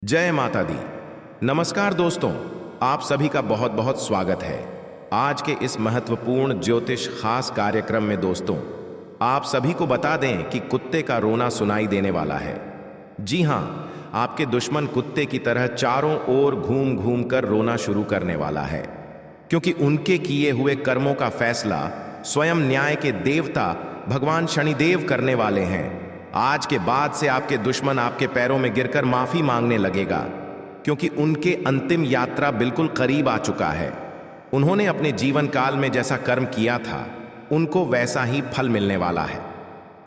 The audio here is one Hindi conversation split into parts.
जय माता दी। नमस्कार दोस्तों, आप सभी का बहुत बहुत स्वागत है आज के इस महत्वपूर्ण ज्योतिष खास कार्यक्रम में। दोस्तों, आप सभी को बता दें कि कुत्ते का रोना सुनाई देने वाला है। जी हां, आपके दुश्मन कुत्ते की तरह चारों ओर घूम घूम कर रोना शुरू करने वाला है, क्योंकि उनके किए हुए कर्मों का फैसला स्वयं न्याय के देवता भगवान शनिदेव करने वाले हैं। आज के बाद से आपके दुश्मन आपके पैरों में गिरकर माफी मांगने लगेगा, क्योंकि उनके अंतिम यात्रा बिल्कुल करीब आ चुका है। उन्होंने अपने जीवन काल में जैसा कर्म किया था, उनको वैसा ही फल मिलने वाला है।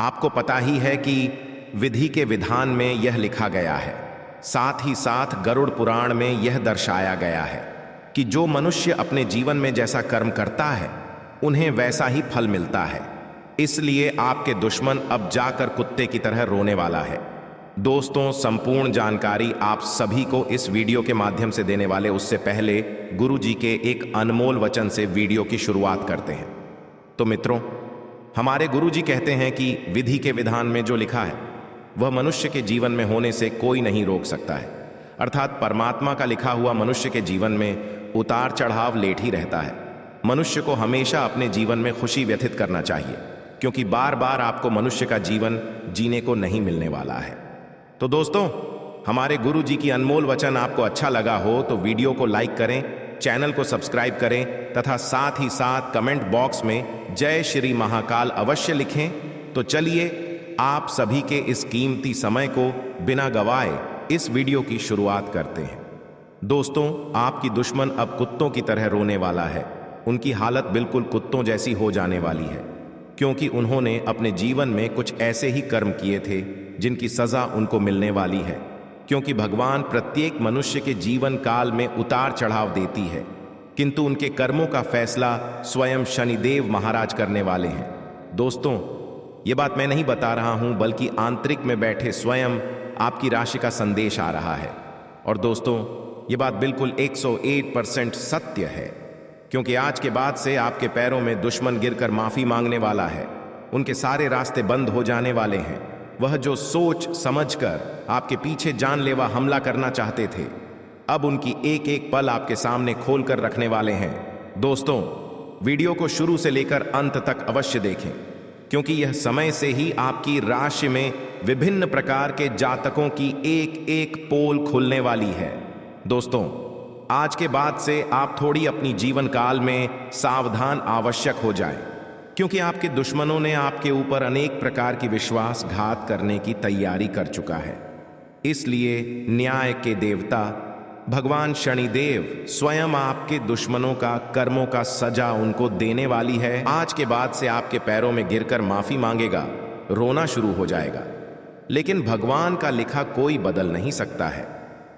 आपको पता ही है कि विधि के विधान में यह लिखा गया है, साथ ही साथ गरुड़ पुराण में यह दर्शाया गया है कि जो मनुष्य अपने जीवन में जैसा कर्म करता है, उन्हें वैसा ही फल मिलता है। इसलिए आपके दुश्मन अब जाकर कुत्ते की तरह रोने वाला है। दोस्तों, संपूर्ण जानकारी आप सभी को इस वीडियो के माध्यम से देने वाले उससे पहले गुरु जी के एक अनमोल वचन से वीडियो की शुरुआत करते हैं। तो मित्रों, हमारे गुरु जी कहते हैं कि विधि के विधान में जो लिखा है वह मनुष्य के जीवन में होने से कोई नहीं रोक सकता है। अर्थात परमात्मा का लिखा हुआ मनुष्य के जीवन में उतार चढ़ाव लेट ही रहता है। मनुष्य को हमेशा अपने जीवन में खुशी व्यथित करना चाहिए, क्योंकि बार बार आपको मनुष्य का जीवन जीने को नहीं मिलने वाला है। तो दोस्तों, हमारे गुरु जी की अनमोल वचन आपको अच्छा लगा हो तो वीडियो को लाइक करें, चैनल को सब्सक्राइब करें तथा साथ ही साथ कमेंट बॉक्स में जय श्री महाकाल अवश्य लिखें। तो चलिए आप सभी के इस कीमती समय को बिना गवाए इस वीडियो की शुरुआत करते हैं। दोस्तों, आपकी दुश्मन अब कुत्तों की तरह रोने वाला है। उनकी हालत बिल्कुल कुत्तों जैसी हो जाने वाली है, क्योंकि उन्होंने अपने जीवन में कुछ ऐसे ही कर्म किए थे जिनकी सजा उनको मिलने वाली है। क्योंकि भगवान प्रत्येक मनुष्य के जीवन काल में उतार चढ़ाव देती है, किंतु उनके कर्मों का फैसला स्वयं शनिदेव महाराज करने वाले हैं। दोस्तों, ये बात मैं नहीं बता रहा हूं, बल्कि आंतरिक में बैठे स्वयं आपकी राशि का संदेश आ रहा है। और दोस्तों, ये बात बिल्कुल 101% सत्य है, क्योंकि आज के बाद से आपके पैरों में दुश्मन गिरकर माफी मांगने वाला है। उनके सारे रास्ते बंद हो जाने वाले हैं। वह जो सोच समझकर आपके पीछे जानलेवा हमला करना चाहते थे, अब उनकी एक एक पल आपके सामने खोल कर रखने वाले हैं। दोस्तों, वीडियो को शुरू से लेकर अंत तक अवश्य देखें, क्योंकि यह समय से ही आपकी राशि में विभिन्न प्रकार के जातकों की एक एक पोल खुलने वाली है। दोस्तों, आज के बाद से आप थोड़ी अपनी जीवन काल में सावधान आवश्यक हो जाएं, क्योंकि आपके दुश्मनों ने आपके ऊपर अनेक प्रकार की विश्वासघात करने की तैयारी कर चुका है। इसलिए न्याय के देवता भगवान शनिदेव स्वयं आपके दुश्मनों का कर्मों का सजा उनको देने वाली है। आज के बाद से आपके पैरों में गिरकर माफी मांगेगा, रोना शुरू हो जाएगा। लेकिन भगवान का लिखा कोई बदल नहीं सकता है,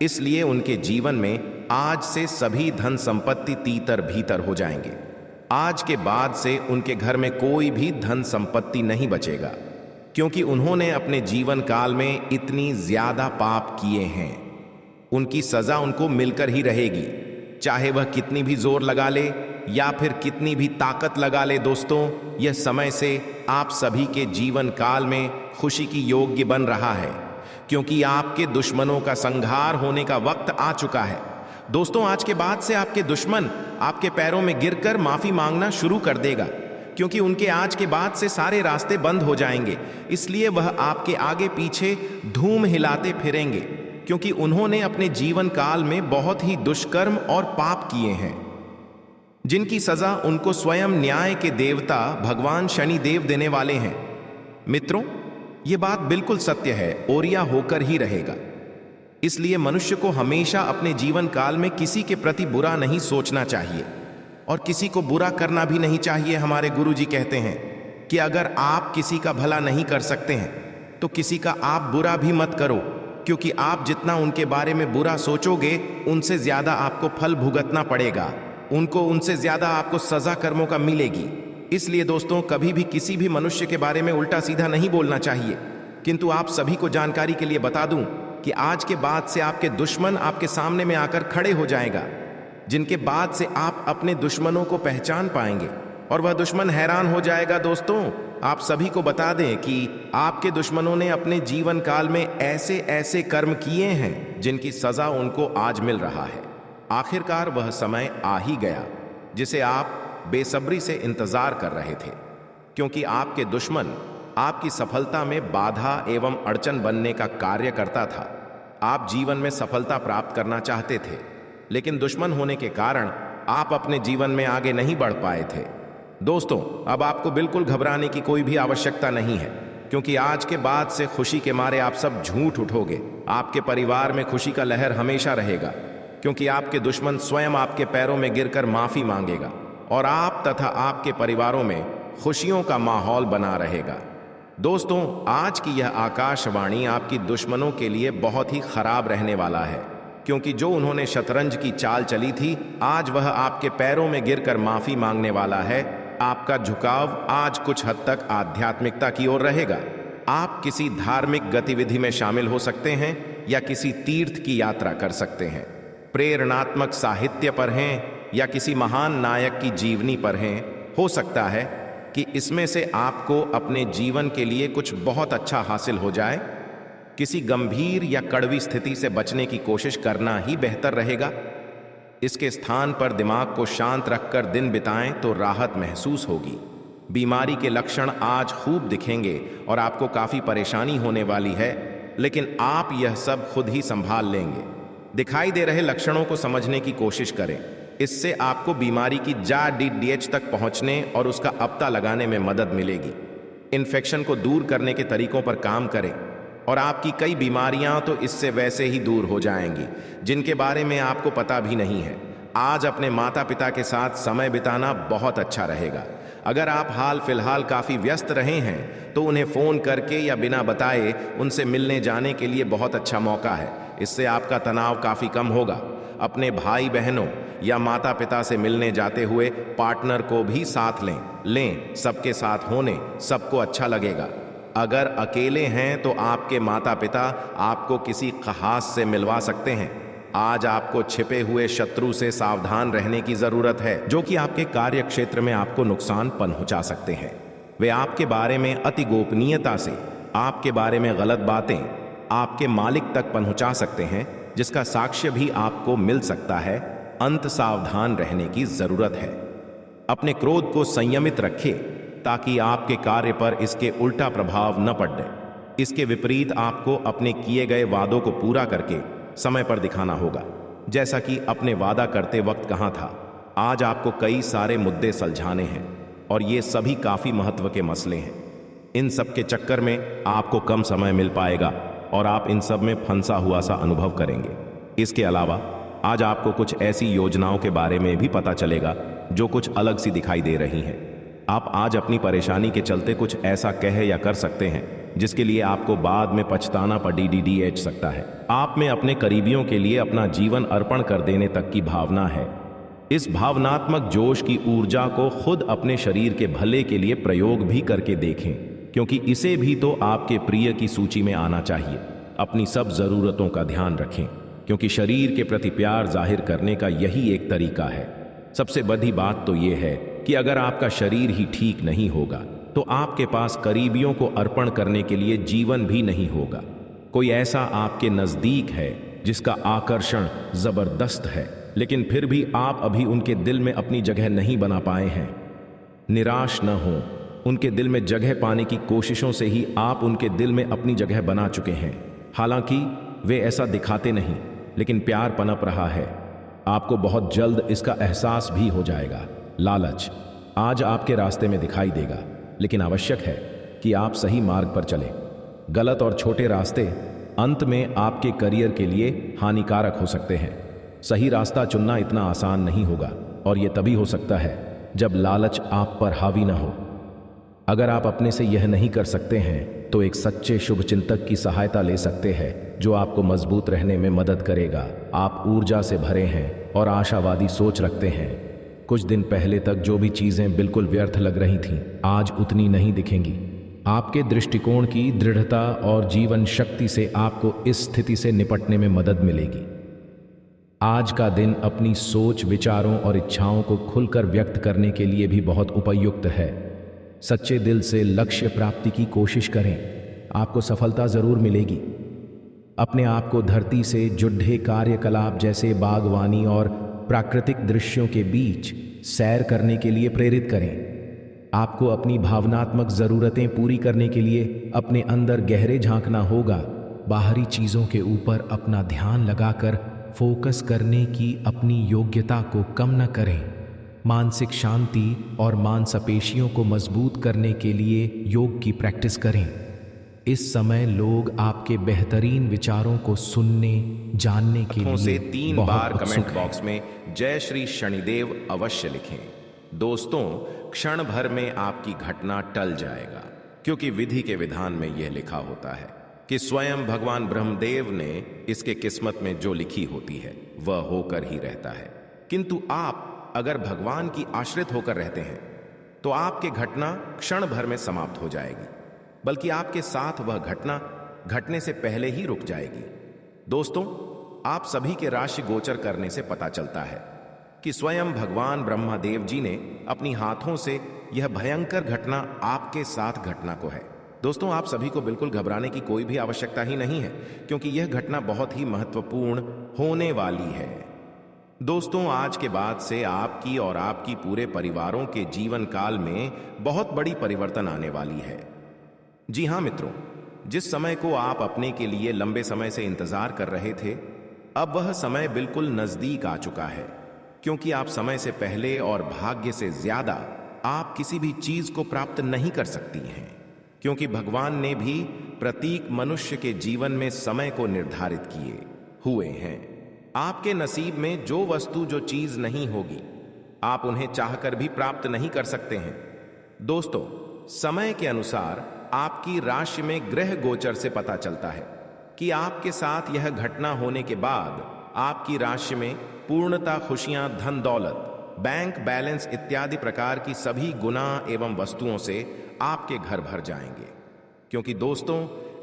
इसलिए उनके जीवन में आज से सभी धन संपत्ति तीतर भीतर हो जाएंगे। आज के बाद से उनके घर में कोई भी धन संपत्ति नहीं बचेगा, क्योंकि उन्होंने अपने जीवन काल में इतनी ज्यादा पाप किए हैं। उनकी सजा उनको मिलकर ही रहेगी, चाहे वह कितनी भी जोर लगा ले या फिर कितनी भी ताकत लगा ले। दोस्तों, यह समय से आप सभी के जीवन काल में खुशी की योग्य बन रहा है, क्योंकि आपके दुश्मनों का संहार होने का वक्त आ चुका है। दोस्तों, आज के बाद से आपके दुश्मन आपके पैरों में गिरकर माफी मांगना शुरू कर देगा, क्योंकि उनके आज के बाद से सारे रास्ते बंद हो जाएंगे। इसलिए वह आपके आगे पीछे धूम हिलाते फिरेंगे, क्योंकि उन्होंने अपने जीवन काल में बहुत ही दुष्कर्म और पाप किए हैं, जिनकी सजा उनको स्वयं न्याय के देवता भगवान शनिदेव देने वाले हैं। मित्रों, यह बात बिल्कुल सत्य है और यह होकर ही रहेगा। इसलिए मनुष्य को हमेशा अपने जीवन काल में किसी के प्रति बुरा नहीं सोचना चाहिए और किसी को बुरा करना भी नहीं चाहिए। हमारे गुरु जी कहते हैं कि अगर आप किसी का भला नहीं कर सकते हैं तो किसी का आप बुरा भी मत करो, क्योंकि आप जितना उनके बारे में बुरा सोचोगे, उनसे ज्यादा आपको फल भुगतना पड़ेगा। उनसे ज्यादा आपको सजा कर्मों का मिलेगी। इसलिए दोस्तों, कभी भी किसी भी मनुष्य के बारे में उल्टा सीधा नहीं बोलना चाहिए। किंतु आप सभी को जानकारी के लिए बता दूं कि आज के बाद से आपके दुश्मन आपके सामने में आकर खड़े हो जाएगा, जिनके बाद से आप अपने दुश्मनों को पहचान पाएंगे और वह दुश्मन हैरान हो जाएगा। दोस्तों, आप सभी को बता दें कि आपके दुश्मनों ने अपने जीवन काल में ऐसे ऐसे कर्म किए हैं जिनकी सजा उनको आज मिल रहा है। आखिरकार वह समय आ ही गया जिसे आप बेसब्री से इंतजार कर रहे थे, क्योंकि आपके दुश्मन आपकी सफलता में बाधा एवं अड़चन बनने का कार्य करता था। आप जीवन में सफलता प्राप्त करना चाहते थे, लेकिन दुश्मन होने के कारण आप अपने जीवन में आगे नहीं बढ़ पाए थे। दोस्तों, अब आपको बिल्कुल घबराने की कोई भी आवश्यकता नहीं है, क्योंकि आज के बाद से खुशी के मारे आप सब झूठ उठोगे। आपके परिवार में खुशी का लहर हमेशा रहेगा, क्योंकि आपके दुश्मन स्वयं आपके पैरों में गिरकर माफी मांगेगा और आप तथा आपके परिवारों में खुशियों का माहौल बना रहेगा। दोस्तों, आज की यह आकाशवाणी आपकी दुश्मनों के लिए बहुत ही खराब रहने वाला है, क्योंकि जो उन्होंने शतरंज की चाल चली थी, आज वह आपके पैरों में गिरकर माफी मांगने वाला है। आपका झुकाव आज कुछ हद तक आध्यात्मिकता की ओर रहेगा। आप किसी धार्मिक गतिविधि में शामिल हो सकते हैं या किसी तीर्थ की यात्रा कर सकते हैं। प्रेरणात्मक साहित्य पर हैं या किसी महान नायक की जीवनी पर हैं। हो सकता है कि इसमें से आपको अपने जीवन के लिए कुछ बहुत अच्छा हासिल हो जाए। किसी गंभीर या कड़वी स्थिति से बचने की कोशिश करना ही बेहतर रहेगा। इसके स्थान पर दिमाग को शांत रखकर दिन बिताएं तो राहत महसूस होगी। बीमारी के लक्षण आज खूब दिखेंगे और आपको काफी परेशानी होने वाली है, लेकिन आप यह सब खुद ही संभाल लेंगे। दिखाई दे रहे लक्षणों को समझने की कोशिश करें। इससे आपको बीमारी की जड़ तक पहुंचने और उसका पता लगाने में मदद मिलेगी। इन्फेक्शन को दूर करने के तरीकों पर काम करें और आपकी कई बीमारियां तो इससे वैसे ही दूर हो जाएंगी, जिनके बारे में आपको पता भी नहीं है। आज अपने माता पिता के साथ समय बिताना बहुत अच्छा रहेगा। अगर आप हाल फिलहाल काफ़ी व्यस्त रहे हैं तो उन्हें फ़ोन करके या बिना बताए उनसे मिलने जाने के लिए बहुत अच्छा मौका है। इससे आपका तनाव काफ़ी कम होगा। अपने भाई बहनों या माता पिता से मिलने जाते हुए पार्टनर को भी साथ लें। सबके साथ होने सबको अच्छा लगेगा। अगर अकेले हैं तो आपके माता पिता आपको किसी खास से मिलवा सकते हैं। आज आपको छिपे हुए शत्रु से सावधान रहने की जरूरत है, जो कि आपके कार्य क्षेत्र में आपको नुकसान पहुंचा सकते हैं। वे आपके बारे में अति गोपनीयता से आपके बारे में गलत बातें आपके मालिक तक पहुंचा सकते हैं, जिसका साक्ष्य भी आपको मिल सकता है। अंत सावधान रहने की जरूरत है। अपने क्रोध को संयमित रखें ताकि आपके कार्य पर इसके उल्टा प्रभाव न पड़े। इसके विपरीत आपको अपने किए गए वादों को पूरा करके समय पर दिखाना होगा, जैसा कि अपने वादा करते वक्त कहा था। आज आपको कई सारे मुद्दे सुलझाने हैं और ये सभी काफी महत्व के मसले हैं। इन सब के चक्कर में आपको कम समय मिल पाएगा और आप इन सब में फंसा हुआ सा अनुभव करेंगे। इसके अलावा आज आपको कुछ ऐसी योजनाओं के बारे में भी पता चलेगा जो कुछ अलग सी दिखाई दे रही हैं। आप आज अपनी परेशानी के चलते कुछ ऐसा कह या कर सकते हैं जिसके लिए आपको बाद में पछताना पड़ सकता है। आप में अपने करीबियों के लिए अपना जीवन अर्पण कर देने तक की भावना है। इस भावनात्मक जोश की ऊर्जा को खुद अपने शरीर के भले के लिए प्रयोग भी करके देखें, क्योंकि इसे भी तो आपके प्रिय की सूची में आना चाहिए। अपनी सब जरूरतों का ध्यान रखें, क्योंकि शरीर के प्रति प्यार जाहिर करने का यही एक तरीका है। सबसे बड़ी बात तो यह है कि अगर आपका शरीर ही ठीक नहीं होगा तो आपके पास करीबियों को अर्पण करने के लिए जीवन भी नहीं होगा। कोई ऐसा आपके नजदीक है जिसका आकर्षण जबरदस्त है, लेकिन फिर भी आप अभी उनके दिल में अपनी जगह नहीं बना पाए हैं। निराश न हो, उनके दिल में जगह पाने की कोशिशों से ही आप उनके दिल में अपनी जगह बना चुके हैं। हालांकि वे ऐसा दिखाते नहीं, लेकिन प्यार पनप रहा है। आपको बहुत जल्द इसका एहसास भी हो जाएगा। लालच आज आपके रास्ते में दिखाई देगा, लेकिन आवश्यक है कि आप सही मार्ग पर चलें। गलत और छोटे रास्ते अंत में आपके करियर के लिए हानिकारक हो सकते हैं। सही रास्ता चुनना इतना आसान नहीं होगा, और यह तभी हो सकता है जब लालच आप पर हावी न हो। अगर आप अपने से यह नहीं कर सकते हैं तो एक सच्चे शुभचिंतक की सहायता ले सकते हैं, जो आपको मजबूत रहने में मदद करेगा। आप ऊर्जा से भरे हैं और आशावादी सोच रखते हैं। कुछ दिन पहले तक जो भी चीजें बिल्कुल व्यर्थ लग रही थीं, आज उतनी नहीं दिखेंगी। आपके दृष्टिकोण की दृढ़ता और जीवन शक्ति से आपको इस स्थिति से निपटने में मदद मिलेगी। आज का दिन अपनी सोच, विचारों और इच्छाओं को खुलकर व्यक्त करने के लिए भी बहुत उपयुक्त है। सच्चे दिल से लक्ष्य प्राप्ति की कोशिश करें, आपको सफलता जरूर मिलेगी। अपने आप को धरती से जुड़े कार्यकलाप जैसे बागवानी और प्राकृतिक दृश्यों के बीच सैर करने के लिए प्रेरित करें। आपको अपनी भावनात्मक ज़रूरतें पूरी करने के लिए अपने अंदर गहरे झांकना होगा। बाहरी चीज़ों के ऊपर अपना ध्यान लगाकर फोकस करने की अपनी योग्यता को कम न करें। मानसिक शांति और मांसपेशियों को मजबूत करने के लिए योग की प्रैक्टिस करें। इस समय लोग आपके बेहतरीन विचारों को सुनने, जानने के लिए से 3 बहुत बार उत्सुक कमेंट हैं। बॉक्स में जय श्री शनिदेव अवश्य लिखें। दोस्तों, क्षण भर में आपकी घटना टल जाएगा, क्योंकि विधि के विधान में यह लिखा होता है कि स्वयं भगवान ब्रह्मदेव ने इसके किस्मत में जो लिखी होती है वह होकर ही रहता है। किंतु आप अगर भगवान की आश्रित होकर रहते हैं तो आपकी घटना क्षण भर में समाप्त हो जाएगी, बल्कि आपके साथ वह घटना घटने से पहले ही रुक जाएगी। दोस्तों, आप सभी के राशि गोचर करने से पता चलता है कि स्वयं भगवान ब्रह्मदेव जी ने अपनी हाथों से यह भयंकर घटना आपके साथ घटना को है। दोस्तों, आप सभी को बिल्कुल घबराने की कोई भी आवश्यकता ही नहीं है, क्योंकि यह घटना बहुत ही महत्वपूर्ण होने वाली है। दोस्तों, आज के बाद से आपकी और आपकी पूरे परिवारों के जीवन काल में बहुत बड़ी परिवर्तन आने वाली है। जी हाँ मित्रों, जिस समय को आप अपने के लिए लंबे समय से इंतजार कर रहे थे, अब वह समय बिल्कुल नजदीक आ चुका है, क्योंकि आप समय से पहले और भाग्य से ज्यादा आप किसी भी चीज को प्राप्त नहीं कर सकती हैं, क्योंकि भगवान ने भी प्रत्येक मनुष्य के जीवन में समय को निर्धारित किए हुए हैं। आपके नसीब में जो वस्तु, जो चीज नहीं होगी, आप उन्हें चाहकर भी प्राप्त नहीं कर सकते हैं। दोस्तों, समय के अनुसार आपकी राशि में ग्रह गोचर से पता चलता है कि आपके साथ यह घटना होने के बाद आपकी राशि में पूर्णता, खुशियां, धन दौलत, बैंक बैलेंस इत्यादि प्रकार की सभी गुना एवं वस्तुओं से आपके घर भर जाएंगे। क्योंकि दोस्तों,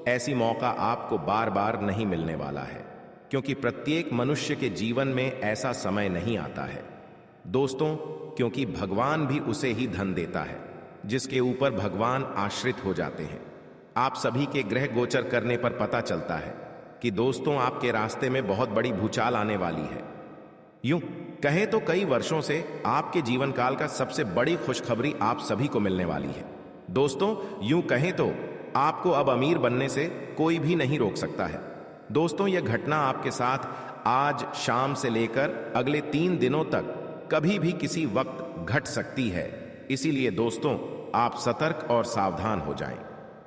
ऐसी मौका आपको बार बार नहीं मिलने वाला है, क्योंकि प्रत्येक मनुष्य के जीवन में ऐसा समय नहीं आता है। दोस्तों, क्योंकि भगवान भी उसे ही धन देता है जिसके ऊपर भगवान आश्रित हो जाते हैं। आप सभी के ग्रह गोचर करने पर पता चलता है कि दोस्तों, आपके रास्ते में बहुत बड़ी भूचाल आने वाली है। यूं कहें तो कई वर्षों से आपके जीवन काल का सबसे बड़ी खुशखबरी आप सभी को मिलने वाली है। दोस्तों, यूं कहें तो आपको अब अमीर बनने से कोई भी नहीं रोक सकता है। दोस्तों, यह घटना आपके साथ आज शाम से लेकर अगले 3 दिनों तक कभी भी किसी वक्त घट सकती है। इसीलिए दोस्तों, आप सतर्क और सावधान हो जाएं,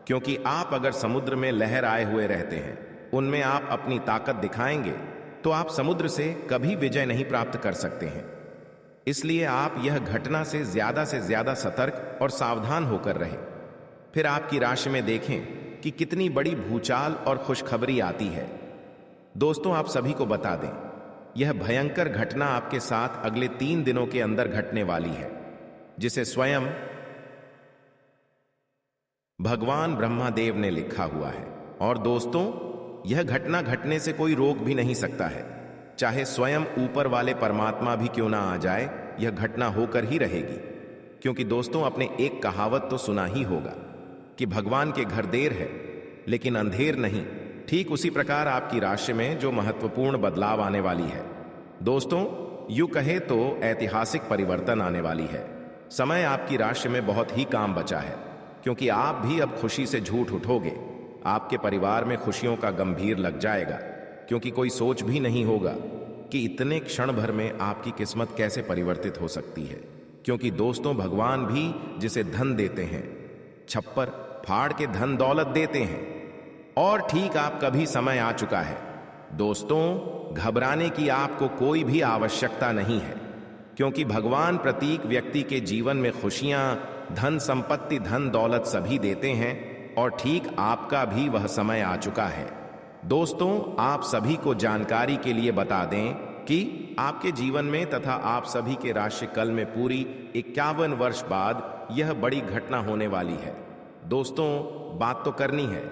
क्योंकि आप अगर समुद्र में लहर आए हुए रहते हैं, उनमें आप अपनी ताकत दिखाएंगे तो आप समुद्र से कभी विजय नहीं प्राप्त कर सकते हैं। इसलिए आप यह घटना से ज्यादा सतर्क और सावधान होकर रहें। फिर आपकी राशि में देखें कि कितनी बड़ी भूचाल और खुशखबरी आती है। दोस्तों, आप सभी को बता दें, यह भयंकर घटना आपके साथ अगले 3 दिनों के अंदर घटने वाली है, जिसे स्वयं भगवान ब्रह्मदेव ने लिखा हुआ है। और दोस्तों, यह घटना घटने से कोई रोक भी नहीं सकता है। चाहे स्वयं ऊपर वाले परमात्मा भी क्यों ना आ जाए, यह घटना होकर ही रहेगी। क्योंकि दोस्तों, आपने एक कहावत तो सुना ही होगा कि भगवान के घर देर है लेकिन अंधेर नहीं। ठीक उसी प्रकार आपकी राशि में जो महत्वपूर्ण बदलाव आने वाली है। दोस्तों, यूं कहे तो ऐतिहासिक परिवर्तन आने वाली है। समय आपकी राशि में बहुत ही काम बचा है, क्योंकि आप भी अब खुशी से झूठ उठोगे। आपके परिवार में खुशियों का गंभीर लग जाएगा, क्योंकि कोई सोच भी नहीं होगा कि इतने क्षण भर में आपकी किस्मत कैसे परिवर्तित हो सकती है। क्योंकि दोस्तों, भगवान भी जिसे धन देते हैं, छप्पर फाड़ के धन दौलत देते हैं। और ठीक आपका भी समय आ चुका है। दोस्तों, घबराने की आपको कोई भी आवश्यकता नहीं है, क्योंकि भगवान प्रत्येक व्यक्ति के जीवन में खुशियां, धन संपत्ति, धन दौलत सभी देते हैं। और ठीक आपका भी वह समय आ चुका है। दोस्तों, आप सभी को जानकारी के लिए बता दें कि आपके जीवन में तथा आप सभी के राशि कल में पूरी 51 वर्ष बाद यह बड़ी घटना होने वाली है। दोस्तों, बात तो करनी है,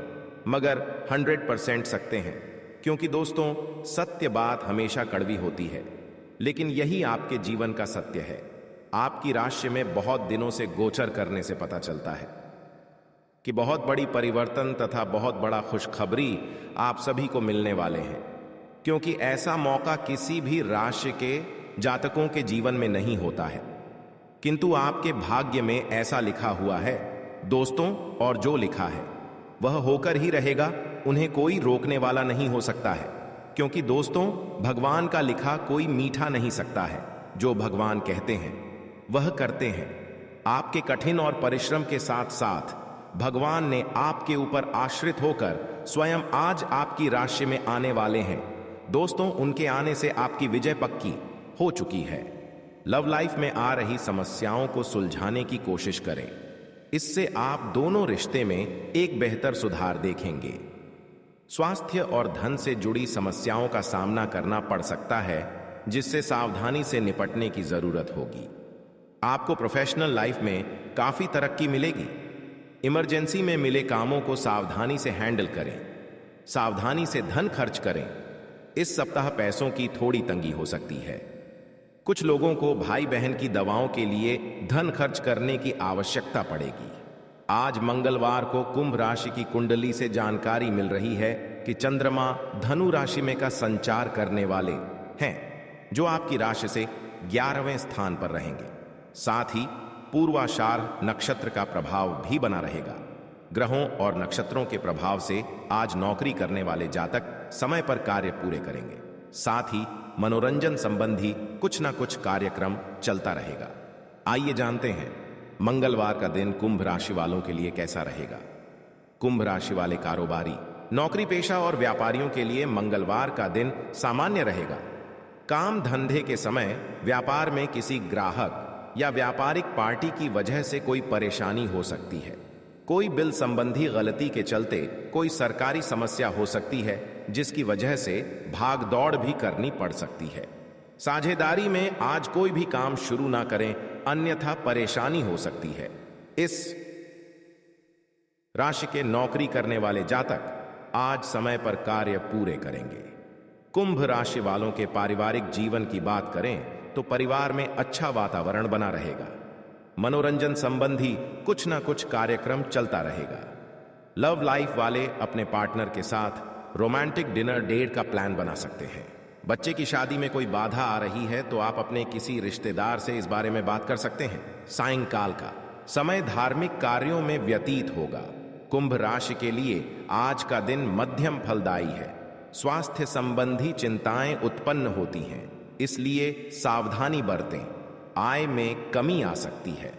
मगर 100% सकते हैं, क्योंकि दोस्तों, सत्य बात हमेशा कड़वी होती है, लेकिन यही आपके जीवन का सत्य है। आपकी राशि में बहुत दिनों से गोचर करने से पता चलता है। कि बहुत बड़ी परिवर्तन तथा बहुत बड़ा खुशखबरी आप सभी को मिलने वाले हैं, क्योंकि ऐसा मौका किसी भी राशि के जातकों के जीवन में नहीं होता है, किंतु आपके भाग्य में ऐसा लिखा हुआ है दोस्तों। और जो लिखा है वह होकर ही रहेगा, उन्हें कोई रोकने वाला नहीं हो सकता है, क्योंकि दोस्तों भगवान का लिखा कोई मीठा नहीं सकता है। जो भगवान कहते हैं वह करते हैं। आपके कठिन और परिश्रम के साथ साथ भगवान ने आपके ऊपर आश्रित होकर स्वयं आज आपकी राशि में आने वाले हैं। दोस्तों उनके आने से आपकी विजय पक्की हो चुकी है। लव लाइफ में आ रही समस्याओं को सुलझाने की कोशिश करें, इससे आप दोनों रिश्ते में एक बेहतर सुधार देखेंगे। स्वास्थ्य और धन से जुड़ी समस्याओं का सामना करना पड़ सकता है, जिससे सावधानी से निपटने की जरूरत होगी। आपको प्रोफेशनल लाइफ में काफी तरक्की मिलेगी। इमरजेंसी में मिले कामों को सावधानी से हैंडल करें, सावधानी से धन खर्च करें। इस सप्ताह पैसों की थोड़ी तंगी हो सकती है। कुछ लोगों को भाई बहन की दवाओं के लिए धन खर्च करने की आवश्यकता पड़ेगी। आज मंगलवार को कुंभ राशि की कुंडली से जानकारी मिल रही है कि चंद्रमा धनु राशि में का संचार करने वाले हैं, जो आपकी राशि से 11वें स्थान पर रहेंगे। साथ ही पूर्वाषाढ़ नक्षत्र का प्रभाव भी बना रहेगा। ग्रहों और नक्षत्रों के प्रभाव से आज नौकरी करने वाले जातक समय पर कार्य पूरे करेंगे। साथ ही मनोरंजन संबंधी कुछ ना कुछ कार्यक्रम चलता रहेगा। आइए जानते हैं मंगलवार का दिन कुंभ राशि वालों के लिए कैसा रहेगा। कुंभ राशि वाले कारोबारी, नौकरी पेशा और व्यापारियों के लिए मंगलवार का दिन सामान्य रहेगा। काम धंधे के समय व्यापार में किसी ग्राहक या व्यापारिक पार्टी की वजह से कोई परेशानी हो सकती है। कोई बिल संबंधी गलती के चलते कोई सरकारी समस्या हो सकती है, जिसकी वजह से भाग दौड़ भी करनी पड़ सकती है। साझेदारी में आज कोई भी काम शुरू ना करें, अन्यथा परेशानी हो सकती है। इस राशि के नौकरी करने वाले जातक आज समय पर कार्य पूरे करेंगे। कुंभ राशि वालों के पारिवारिक जीवन की बात करें तो परिवार में अच्छा वातावरण बना रहेगा। मनोरंजन संबंधी कुछ ना कुछ कार्यक्रम चलता रहेगा। लव लाइफ वाले अपने पार्टनर के साथ रोमांटिक डिनर डेट का प्लान बना सकते हैं। बच्चे की शादी में कोई बाधा आ रही है तो आप अपने किसी रिश्तेदार से इस बारे में बात कर सकते हैं। सायंकाल का समय धार्मिक कार्यों में व्यतीत होगा। कुंभ राशि के लिए आज का दिन मध्यम फलदायी है। स्वास्थ्य संबंधी चिंताएं उत्पन्न होती हैं, इसलिए सावधानी बरतें। आय में कमी आ सकती है।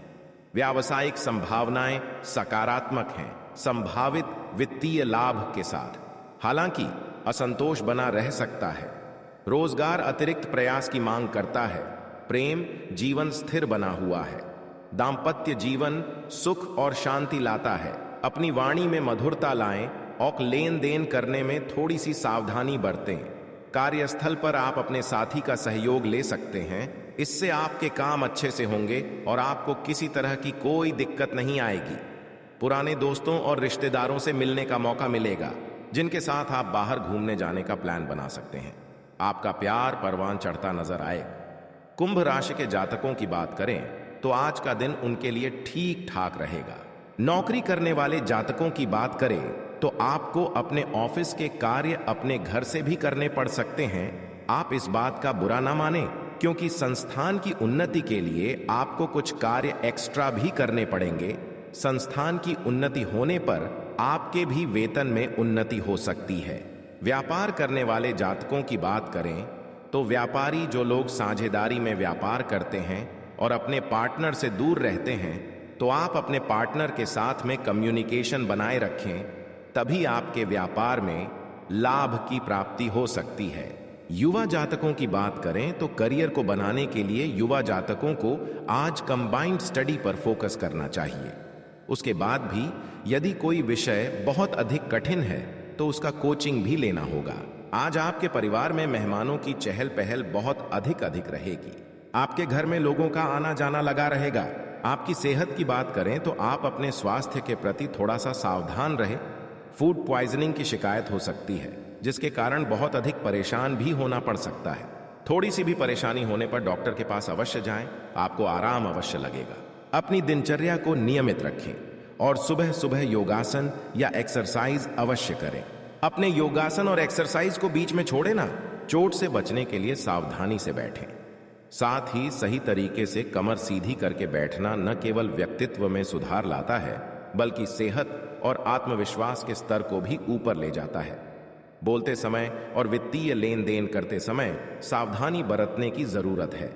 व्यावसायिक संभावनाएं सकारात्मक हैं, संभावित वित्तीय लाभ के साथ। हालांकि असंतोष बना रह सकता है। रोजगार अतिरिक्त प्रयास की मांग करता है। प्रेम जीवन स्थिर बना हुआ है। दाम्पत्य जीवन सुख और शांति लाता है। अपनी वाणी में मधुरता लाएं और लेन देन करने में थोड़ी सी सावधानी बरतें। कार्यस्थल पर आप अपने साथी का सहयोग ले सकते हैं, इससे आपके काम अच्छे से होंगे और आपको किसी तरह की कोई दिक्कत नहीं आएगी। पुराने दोस्तों और रिश्तेदारों से मिलने का मौका मिलेगा, जिनके साथ आप बाहर घूमने जाने का प्लान बना सकते हैं। आपका प्यार परवान चढ़ता नजर आएगा। कुंभ राशि के जातकों की बात करें तो आज का दिन उनके लिए ठीक ठाक रहेगा। नौकरी करने वाले जातकों की बात करें तो आपको अपने ऑफिस के कार्य अपने घर से भी करने पड़ सकते हैं। आप इस बात का बुरा ना माने, क्योंकि संस्थान की उन्नति के लिए आपको कुछ कार्य एक्स्ट्रा भी करने पड़ेंगे। संस्थान की उन्नति होने पर आपके भी वेतन में उन्नति हो सकती है। व्यापार करने वाले जातकों की बात करें तो व्यापारी जो लोग साझेदारी में व्यापार करते हैं और अपने पार्टनर से दूर रहते हैं, तो आप अपने पार्टनर के साथ में कम्युनिकेशन बनाए रखें, तभी आपके व्यापार में लाभ की प्राप्ति हो सकती है। युवा जातकों की बात करें तो करियर को बनाने के लिए युवा जातकों को आज कंबाइंड स्टडी पर फोकस करना चाहिए। उसके बाद भी यदि कोई विषय बहुत अधिक कठिन है तो उसका कोचिंग भी लेना होगा। आज आपके परिवार में मेहमानों की चहल पहल बहुत अधिक रहेगी। आपके घर में लोगों का आना जाना लगा रहेगा। आपकी सेहत की बात करें तो आप अपने स्वास्थ्य के प्रति थोड़ा सा सावधान रहें। फूड पॉइजनिंग की शिकायत हो सकती है, जिसके कारण बहुत अधिक परेशान भी होना पड़ सकता है। थोड़ी सी भी परेशानी होने पर डॉक्टर के पास अवश्य जाएं, आपको आराम अवश्य लगेगा। अपनी दिनचर्या को नियमित रखें और सुबह सुबह योगासन या एक्सरसाइज अवश्य करें। अपने योगासन और एक्सरसाइज को बीच में छोड़े ना। चोट से बचने के लिए सावधानी से बैठें। साथ ही सही तरीके से कमर सीधी करके बैठना न केवल व्यक्तित्व में सुधार लाता है, बल्कि सेहत और आत्मविश्वास के स्तर को भी ऊपर ले जाता है। बोलते समय और वित्तीय लेन देन करते समय सावधानी बरतने की जरूरत है।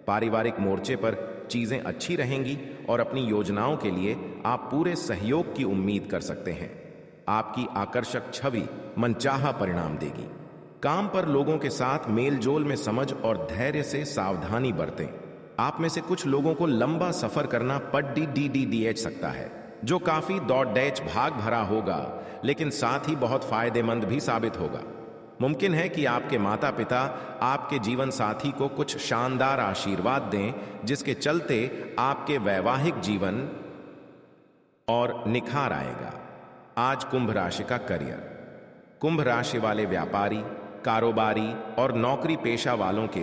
पारिवारिक मोर्चे पर चीजें अच्छी रहेंगी और अपनी योजनाओं के लिए आप पूरे सहयोग की उम्मीद कर सकते हैं। आपकी आकर्षक छवि मनचाहा परिणाम देगी। काम पर लोगों के साथ मेलजोल में समझ और धैर्य से सावधानी बरतें। आप में से कुछ लोगों को लंबा सफर करना पड़ सकता है, जो काफी दौड़ डैच भाग भरा होगा, लेकिन साथ ही बहुत फायदेमंद भी साबित होगा। मुमकिन है कि आपके माता पिता आपके जीवन साथी को कुछ शानदार आशीर्वाद दें, जिसके चलते आपके वैवाहिक जीवन और निखार आएगा। आज कुंभ राशि का करियर। कुंभ राशि वाले व्यापारी, कारोबारी और नौकरी पेशा वालों के